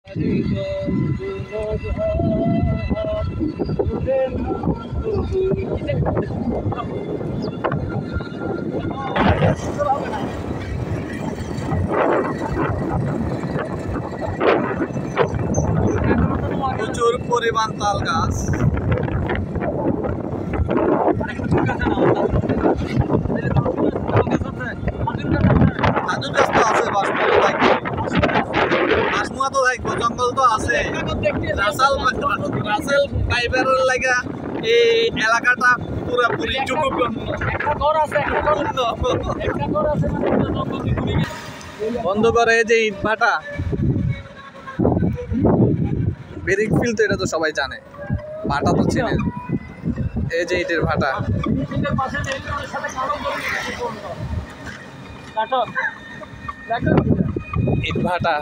প্রচুর পরিমাণ তাল গাছ। খাজুর গাছ তো আছে, বাসমুয়া তো থাকবো, জঙ্গল তো আছে। রাসেল পাইপের লাগা এই এলাকাটা পুরোপুরি ঝুঁকুপূর্ণ। বন্ধ করে যে ইট ভাটা বেরিক ফিল, তো এটা তো সবাই জানে, ভাটা তো চেনে। এই যে ইটের ভাটা, ইট ভাটা